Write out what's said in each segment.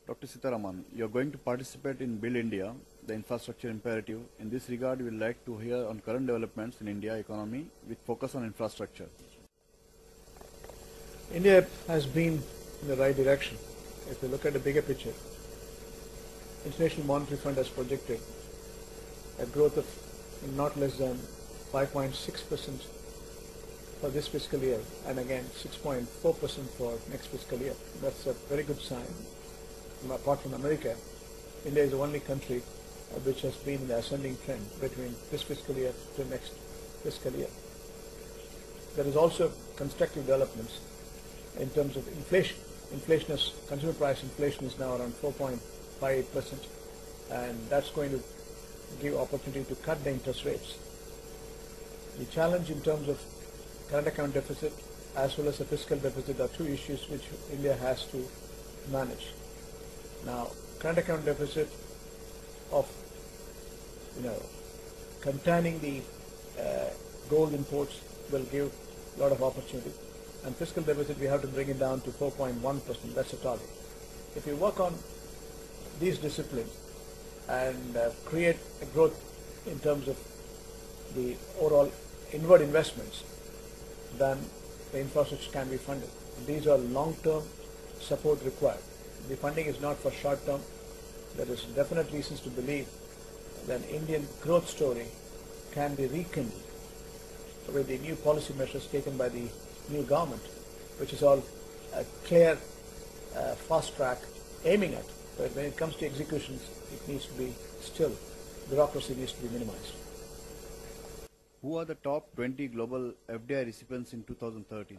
Dr. Seetharaman, you are going to participate in Build India, the infrastructure imperative. In this regard, we would like to hear on current developments in India economy with focus on infrastructure. India has been in the right direction. If you look at the bigger picture, International Monetary Fund has projected a growth of not less than 5.6% for this fiscal year, and again 6.4% for next fiscal year. That's a very good sign. Apart from America, India is the only country which has been in the ascending trend between this fiscal year to next fiscal year. There is also constructive developments in terms of inflation. Consumer price inflation is now around 4.58%, and that's going to give opportunity to cut the interest rates. The challenge in terms of current account deficit as well as the fiscal deficit are two issues which India has to manage. Now, current account deficit of containing the gold imports will give a lot of opportunity, and fiscal deficit we have to bring it down to 4.1%. That's the target. If you work on these disciplines and create a growth in terms of the overall inward investments, then the infrastructure can be funded. These are long-term support required. The funding is not for short-term. There is definite reasons to believe that Indian growth story can be rekindled with the new policy measures taken by the new government, which is all a clear, fast track aiming at. But when it comes to executions, it needs to be still, bureaucracy needs to be minimized. Who are the top 20 global FDI recipients in 2013?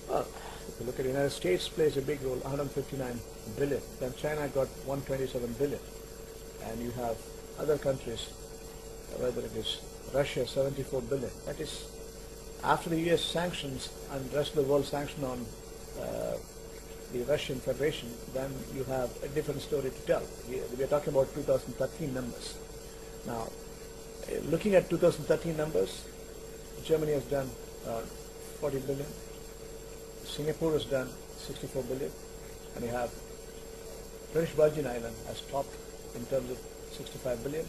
Well, if you look at the United States, plays a big role, 159 billion. Then China got 127 billion. And you have other countries, whether it is Russia, 74 billion. That is, after the US sanctions and the rest of the world sanction on the Russian Federation, then you have a different story to tell. We are talking about 2013 numbers. Now, looking at 2013 numbers, Germany has done 40 billion. Singapore has done 64 billion, and you have British Virgin Island has topped in terms of 65 billion,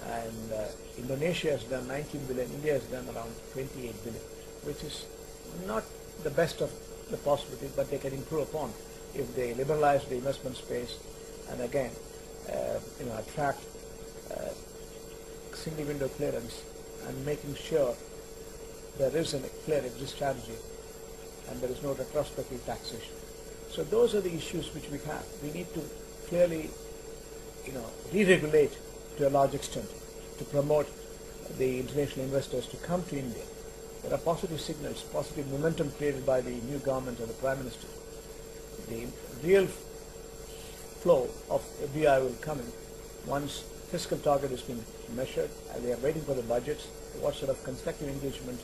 and Indonesia has done 19 billion. India has done around 28 billion, which is not the best of the possibilities, but they can improve upon if they liberalize the investment space and again attract single window clearance and making sure there is a clear exit strategy and there is no retrospective taxation. So those are the issues which we have. We need to clearly, re-regulate to a large extent to promote the international investors to come to India. There are positive signals, positive momentum created by the new government and the Prime Minister. The real flow of FDI will come in once fiscal target has been measured, and they are waiting for the budgets. What sort of constructive engagement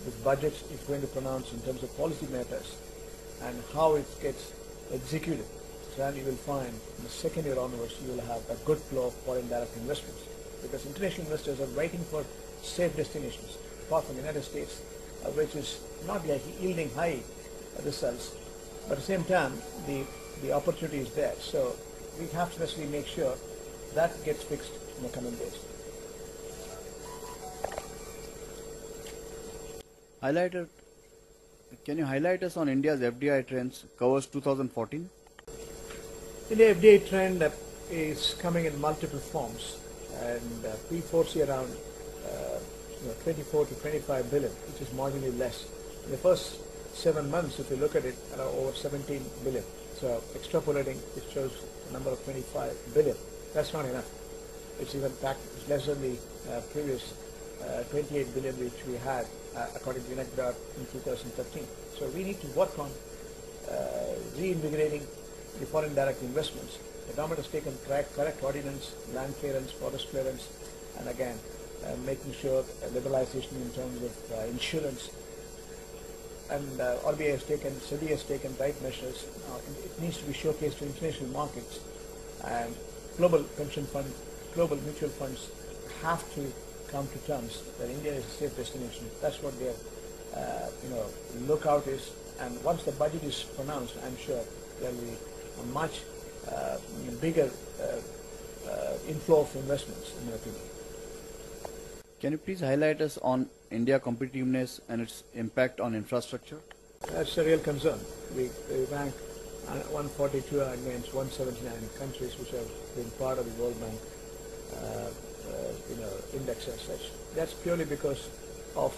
with budgets is going to pronounce in terms of policy matters and how it gets executed. So then you will find in the second year onwards you will have a good flow of foreign direct investments, because international investors are waiting for safe destinations, apart from the United States, which is not yet yielding high results, but at the same time the opportunity is there. So we have to necessarily make sure that gets fixed in the coming days. Can you highlight us on India's FDI trends covers 2014? India FDI trend is coming in multiple forms, and we foresee around 24 to 25 billion, which is marginally less. In the first 7 months, if you look at it, over 17 billion. So extrapolating, it shows a number of 25 billion. That's not enough. It's even it's less than the previous 28 billion which we had according to UNECDAR in 2013. So we need to work on reinvigorating the foreign direct investments. The government has taken correct ordinance, land clearance, forest clearance, and again making sure liberalization in terms of insurance. And RBI has taken, SEBI has taken right measures. It needs to be showcased to international markets, and global pension funds, global mutual funds have to come to terms that India is a safe destination. That's what their lookout is. And once the budget is pronounced, I'm sure there will be a much bigger inflow of investments, in my opinion. Can you please highlight us on India competitiveness and its impact on infrastructure? That's a real concern. We rank 142 against 179 countries which have been part of the World Bank index as such. That's purely because of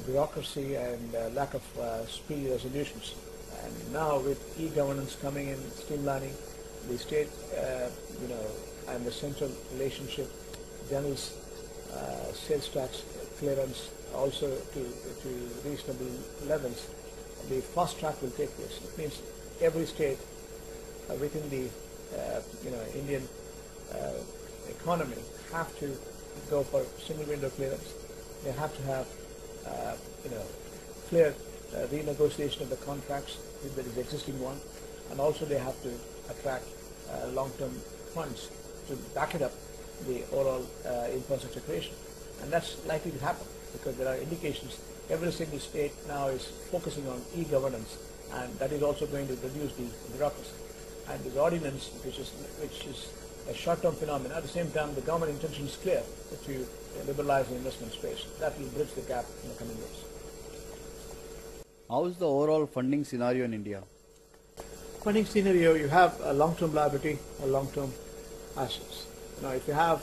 bureaucracy and lack of speedy resolutions. And now with e-governance coming in, streamlining the state, and the central relationship, general's sales tax clearance also to reasonable levels, the fast track will take place. It means every state within the Indian economy have to go for single window clearance. They have to have clear renegotiation of the contracts if there is existing one, and also they have to attract long-term funds to back it up, the overall infrastructure creation. And that's likely to happen because there are indications every single state now is focusing on e-governance, and that is also going to reduce the bureaucracy. And this ordinance, which is a short-term phenomenon, at the same time the government intention is clear to liberalize the investment space. That will bridge the gap in the coming years. How is the overall funding scenario in India? Funding scenario, you have a long-term liability or long-term assets. Now, if you have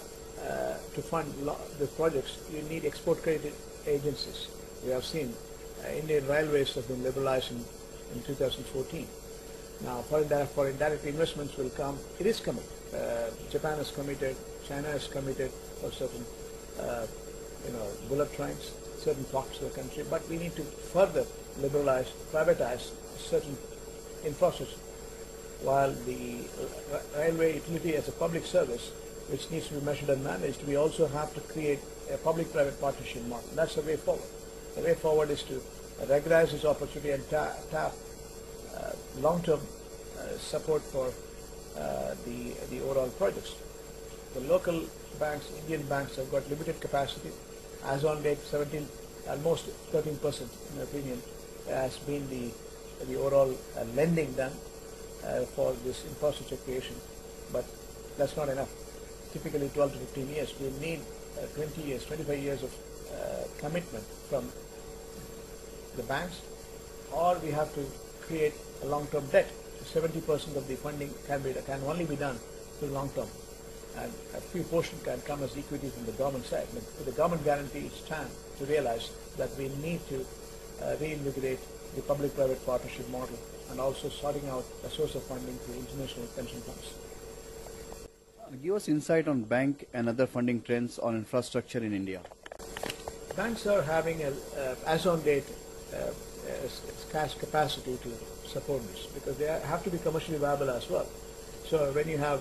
to fund the projects, you need export credit agencies. We have seen Indian Railways have been liberalized in 2014. Now, foreign direct investments will come. It is coming. Japan is committed. China is committed for certain, bullet trains, certain pockets of the country. But we need to further liberalize, privatize certain infrastructure. While the railway utility as a public service, which needs to be measured and managed, we also have to create a public-private partnership model. That's the way forward. The way forward is to regularize this opportunity and tap long-term support for the overall projects. The local banks, Indian banks, have got limited capacity. As on date, almost 13%, in my opinion, has been the overall lending done for this infrastructure creation. But that's not enough. Typically 12 to 15 years. We need 20 years, 25 years of commitment from the banks, or we have to create a long-term debt. 70% of the funding can only be done through long-term, and a few portion can come as equity from the government side. But with the government guarantee, it's time to realize that we need to reinvigorate the public-private partnership model and also sorting out a source of funding through international pension funds. Give us insight on bank and other funding trends on infrastructure in India. Banks are having, as on date, cash capacity to support this because they have to be commercially viable as well. So when you have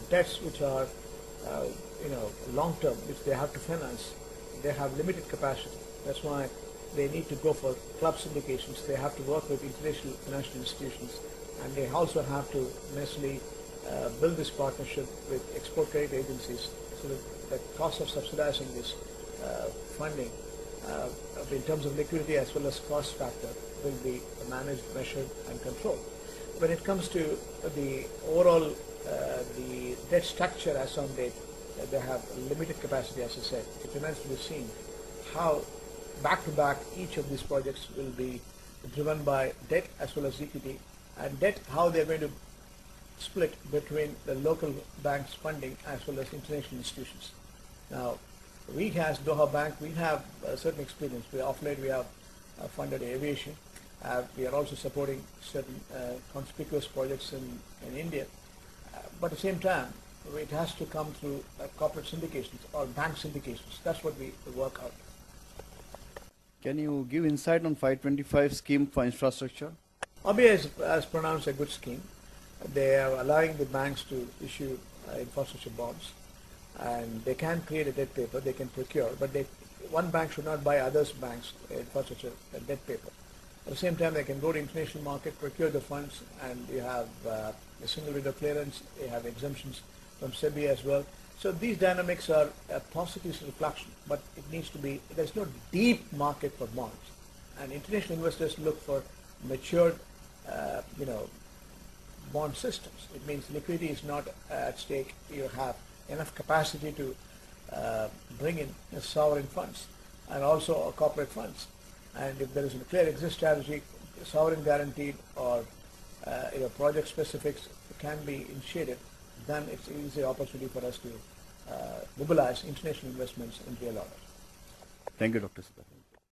debts which are, long-term, which they have to finance, they have limited capacity. That's why they need to go for club syndications. They have to work with international financial institutions, and they also have to necessarily build this partnership with export credit agencies so that the cost of subsidizing this funding in terms of liquidity as well as cost factor will be managed, measured and controlled. When it comes to the overall the debt structure as on date, they have limited capacity, as I said. It remains to be seen how back to back each of these projects will be driven by debt as well as equity, and debt how they are going to split between the local banks funding as well as international institutions. Now, we as Doha Bank, we have a certain experience. Of late we have funded aviation. We are also supporting certain conspicuous projects in India. But at the same time, it has to come through corporate syndications or bank syndications. That's what we work out. Can you give insight on 525 scheme for infrastructure? RBI has pronounced a good scheme. They are allowing the banks to issue infrastructure bonds, and they can create a debt paper, they can procure, but one bank should not buy others' banks' infrastructure debt paper. At the same time, they can go to international market, procure the funds, and you have a single window clearance, they have exemptions from SEBI as well. So these dynamics are a positive reflection, but it needs to be, there's no deep market for bonds. And international investors look for matured, bond systems. It means liquidity is not at stake. You have enough capacity to bring in sovereign funds and also corporate funds. And if there is a clear exit strategy, sovereign guaranteed or project specifics can be initiated, then it's an easy opportunity for us to mobilize international investments in real order. Thank you, Dr. Seetharaman.